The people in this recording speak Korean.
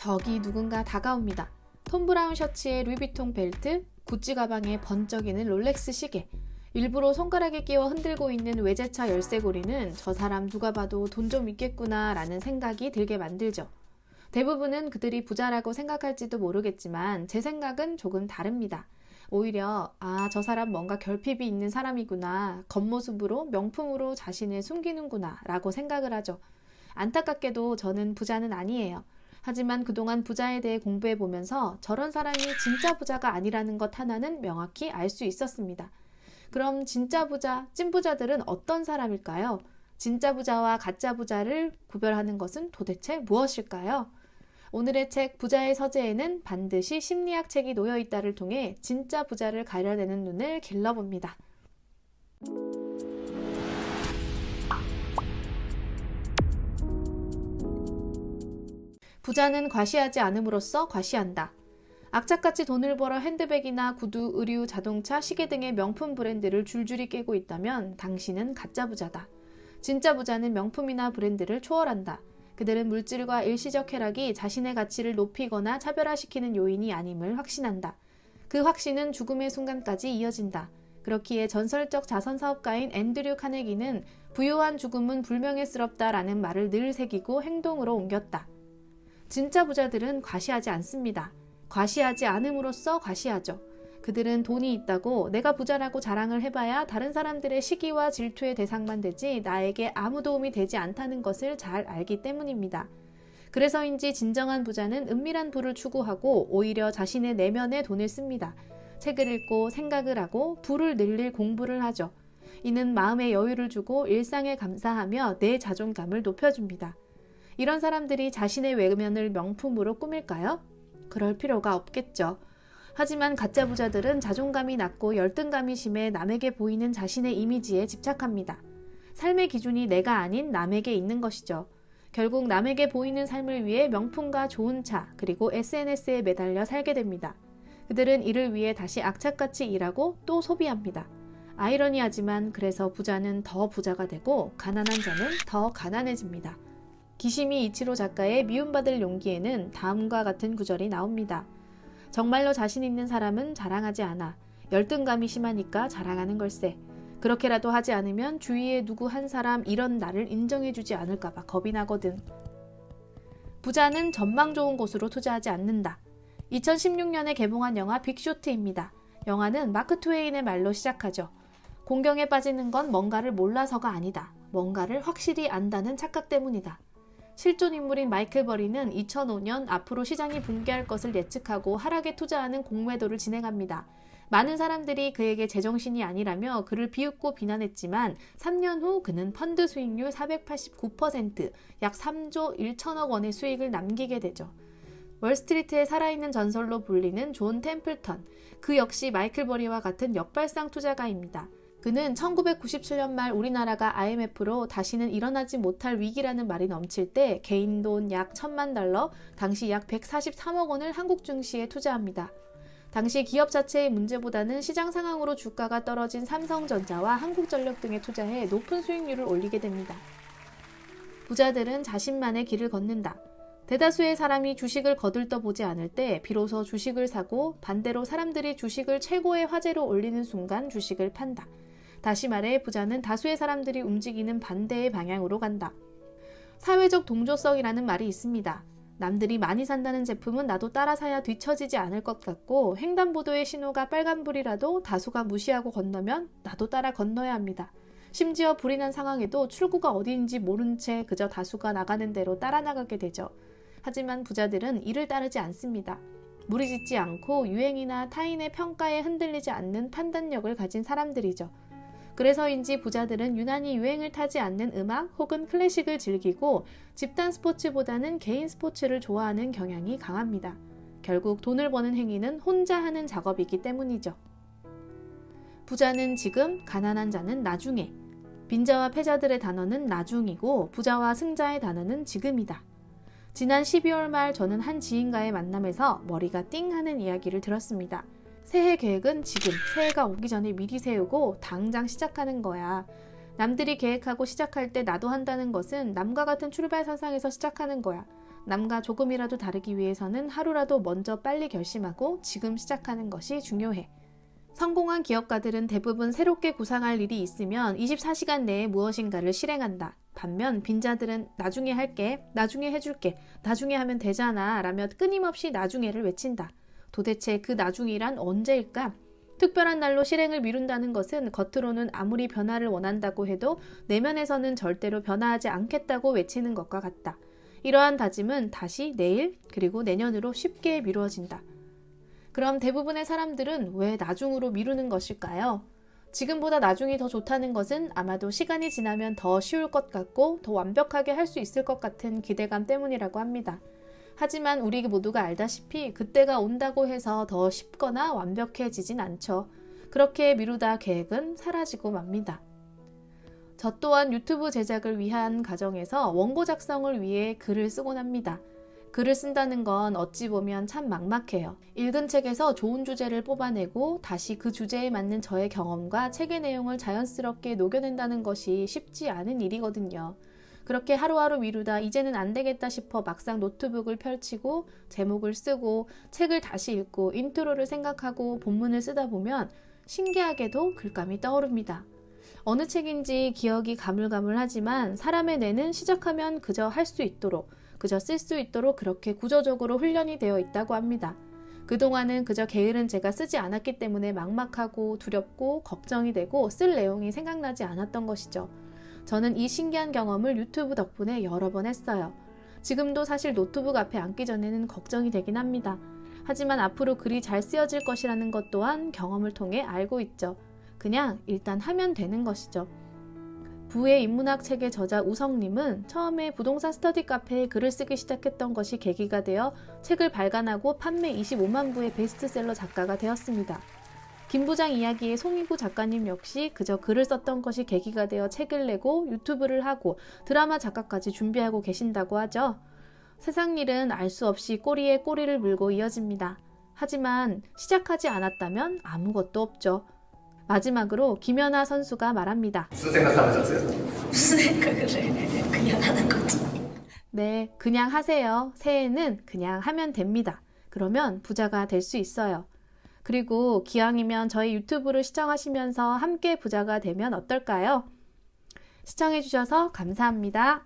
저기 누군가 다가옵니다. 톰 브라운 셔츠에 루이비통 벨트, 구찌 가방에 번쩍이는 롤렉스 시계, 일부러 손가락에 끼워 흔들고 있는 외제차 열쇠고리는 저 사람 누가 봐도 돈 좀 있겠구나 라는 생각이 들게 만들죠. 대부분은 그들이 부자라고 생각할지도 모르겠지만 제 생각은 조금 다릅니다. 오히려 저 사람 뭔가 결핍이 있는 사람이구나, 겉모습으로 명품으로 자신을 숨기는구나 라고 생각을 하죠. 안타깝게도 저는 부자는 아니에요. 하지만 그동안 부자에 대해 공부해보면서 저런 사람이 진짜 부자가 아니라는 것 하나는 명확히 알 수 있었습니다. 그럼 진짜 부자, 찐부자들은 어떤 사람일까요? 진짜 부자와 가짜 부자를 구별하는 것은 도대체 무엇일까요? 오늘의 책 부자의 서재에는 반드시 심리학 책이 놓여 있다를 통해 진짜 부자를 가려내는 눈을 길러봅니다. 부자는 과시하지 않음으로써 과시한다. 악착같이 돈을 벌어 핸드백이나 구두, 의류, 자동차, 시계 등의 명품 브랜드를 줄줄이 깨고 있다면 당신은 가짜 부자다. 진짜 부자는 명품이나 브랜드를 초월한다. 그들은 물질과 일시적 쾌락이 자신의 가치를 높이거나 차별화시키는 요인이 아님을 확신한다. 그 확신은 죽음의 순간까지 이어진다. 그렇기에 전설적 자선사업가인 앤드류 카네기는 부유한 죽음은 불명예스럽다라는 말을 늘 새기고 행동으로 옮겼다. 진짜 부자들은 과시하지 않습니다. 과시하지 않음으로써 과시하죠. 그들은 돈이 있다고 내가 부자라고 자랑을 해봐야 다른 사람들의 시기와 질투의 대상만 되지 나에게 아무 도움이 되지 않다는 것을 잘 알기 때문입니다. 그래서인지 진정한 부자는 은밀한 부를 추구하고 오히려 자신의 내면에 돈을 씁니다. 책을 읽고 생각을 하고 부를 늘릴 공부를 하죠. 이는 마음의 여유를 주고 일상에 감사하며 내 자존감을 높여줍니다. 이런 사람들이 자신의 외면을 명품으로 꾸밀까요? 그럴 필요가 없겠죠. 하지만 가짜 부자들은 자존감이 낮고 열등감이 심해 남에게 보이는 자신의 이미지에 집착합니다. 삶의 기준이 내가 아닌 남에게 있는 것이죠. 결국 남에게 보이는 삶을 위해 명품과 좋은 차, 그리고 SNS에 매달려 살게 됩니다. 그들은 이를 위해 다시 악착같이 일하고 또 소비합니다. 아이러니하지만 그래서 부자는 더 부자가 되고 가난한 자는 더 가난해집니다. 기시미 이치로 작가의 미움받을 용기에는 다음과 같은 구절이 나옵니다. 정말로 자신 있는 사람은 자랑하지 않아. 열등감이 심하니까 자랑하는 걸세. 그렇게라도 하지 않으면 주위에 누구 한 사람 이런 나를 인정해주지 않을까봐 겁이 나거든. 부자는 전망 좋은 곳으로 투자하지 않는다. 2016년에 개봉한 영화 빅쇼트입니다. 영화는 마크 트웨인의 말로 시작하죠. 공경에 빠지는 건 뭔가를 몰라서가 아니다. 뭔가를 확실히 안다는 착각 때문이다. 실존 인물인 마이클 버리는 2005년 앞으로 시장이 붕괴할 것을 예측하고 하락에 투자하는 공매도를 진행합니다. 많은 사람들이 그에게 제정신이 아니라며 그를 비웃고 비난했지만 3년 후 그는 펀드 수익률 489%, 약 3조 1천억 원의 수익을 남기게 되죠. 월스트리트의 살아있는 전설로 불리는 존 템플턴, 그 역시 마이클 버리와 같은 역발상 투자가입니다. 그는 1997년 말 우리나라가 IMF로 다시는 일어나지 못할 위기라는 말이 넘칠 때 개인 돈 약 1,000만 달러, 당시 약 143억 원을 한국 증시에 투자합니다. 당시 기업 자체의 문제보다는 시장 상황으로 주가가 떨어진 삼성전자와 한국전력 등에 투자해 높은 수익률을 올리게 됩니다. 부자들은 자신만의 길을 걷는다. 대다수의 사람이 주식을 거들떠보지 않을 때 비로소 주식을 사고 반대로 사람들이 주식을 최고의 화제로 올리는 순간 주식을 판다. 다시 말해 부자는 다수의 사람들이 움직이는 반대의 방향으로 간다. 사회적 동조성이라는 말이 있습니다. 남들이 많이 산다는 제품은 나도 따라 사야 뒤처지지 않을 것 같고 횡단보도의 신호가 빨간불이라도 다수가 무시하고 건너면 나도 따라 건너야 합니다. 심지어 불이 난 상황에도 출구가 어디인지 모른 채 그저 다수가 나가는 대로 따라 나가게 되죠. 하지만 부자들은 이를 따르지 않습니다. 무리짓지 않고 유행이나 타인의 평가에 흔들리지 않는 판단력을 가진 사람들이죠. 그래서인지 부자들은 유난히 유행을 타지 않는 음악 혹은 클래식을 즐기고 집단 스포츠보다는 개인 스포츠를 좋아하는 경향이 강합니다. 결국 돈을 버는 행위는 혼자 하는 작업이기 때문이죠. 부자는 지금, 가난한 자는 나중에. 빈자와 패자들의 단어는 나중이고 부자와 승자의 단어는 지금이다. 지난 12월 말 저는 한 지인과의 만남에서 머리가 띵 하는 이야기를 들었습니다. 새해 계획은 지금, 새해가 오기 전에 미리 세우고 당장 시작하는 거야. 남들이 계획하고 시작할 때 나도 한다는 것은 남과 같은 출발 선상에서 시작하는 거야. 남과 조금이라도 다르기 위해서는 하루라도 먼저 빨리 결심하고 지금 시작하는 것이 중요해. 성공한 기업가들은 대부분 새롭게 구상할 일이 있으면 24시간 내에 무엇인가를 실행한다. 반면 빈자들은 나중에 할게, 나중에 해줄게, 나중에 하면 되잖아 라며 끊임없이 나중에를 외친다. 도대체 그 나중이란 언제일까? 특별한 날로 실행을 미룬다는 것은 겉으로는 아무리 변화를 원한다고 해도 내면에서는 절대로 변화하지 않겠다고 외치는 것과 같다. 이러한 다짐은 다시 내일 그리고 내년으로 쉽게 미루어진다. 그럼 대부분의 사람들은 왜 나중으로 미루는 것일까요? 지금보다 나중이 더 좋다는 것은 아마도 시간이 지나면 더 쉬울 것 같고 더 완벽하게 할 수 있을 것 같은 기대감 때문이라고 합니다. 하지만 우리 모두가 알다시피 그때가 온다고 해서 더 쉽거나 완벽해지진 않죠. 그렇게 미루다 계획은 사라지고 맙니다. 저 또한 유튜브 제작을 위한 과정에서 원고 작성을 위해 글을 쓰곤 합니다. 글을 쓴다는 건 어찌 보면 참 막막해요. 읽은 책에서 좋은 주제를 뽑아내고 다시 그 주제에 맞는 저의 경험과 책의 내용을 자연스럽게 녹여낸다는 것이 쉽지 않은 일이거든요. 그렇게 하루하루 미루다 이제는 안 되겠다 싶어 막상 노트북을 펼치고 제목을 쓰고 책을 다시 읽고 인트로를 생각하고 본문을 쓰다 보면 신기하게도 글감이 떠오릅니다. 어느 책인지 기억이 가물가물하지만 사람의 뇌는 시작하면 그저 할 수 있도록 그저 쓸 수 있도록 그렇게 구조적으로 훈련이 되어 있다고 합니다. 그동안은 그저 게으른 제가 쓰지 않았기 때문에 막막하고 두렵고 걱정이 되고 쓸 내용이 생각나지 않았던 것이죠. 저는 이 신기한 경험을 유튜브 덕분에 여러 번 했어요. 지금도 사실 노트북 앞에 앉기 전에는 걱정이 되긴 합니다. 하지만 앞으로 글이 잘 쓰여질 것이라는 것 또한 경험을 통해 알고 있죠. 그냥 일단 하면 되는 것이죠. 부의 인문학 책의 저자 우성님은 처음에 부동산 스터디 카페에 글을 쓰기 시작했던 것이 계기가 되어 책을 발간하고 판매 25만 부의 베스트셀러 작가가 되었습니다. 김부장 이야기의 송이구 작가님 역시 그저 글을 썼던 것이 계기가 되어 책을 내고 유튜브를 하고 드라마 작가까지 준비하고 계신다고 하죠. 세상 일은 알 수 없이 꼬리에 꼬리를 물고 이어집니다. 하지만 시작하지 않았다면 아무것도 없죠. 마지막으로 김연아 선수가 말합니다. 무슨 생각하셨어요? 무슨 생각을 해? 그냥 하는 거지. 네, 그냥 하세요. 새해는 그냥 하면 됩니다. 그러면 부자가 될 수 있어요. 그리고 기왕이면 저희 유튜브를 시청하시면서 함께 부자가 되면 어떨까요? 시청해주셔서 감사합니다.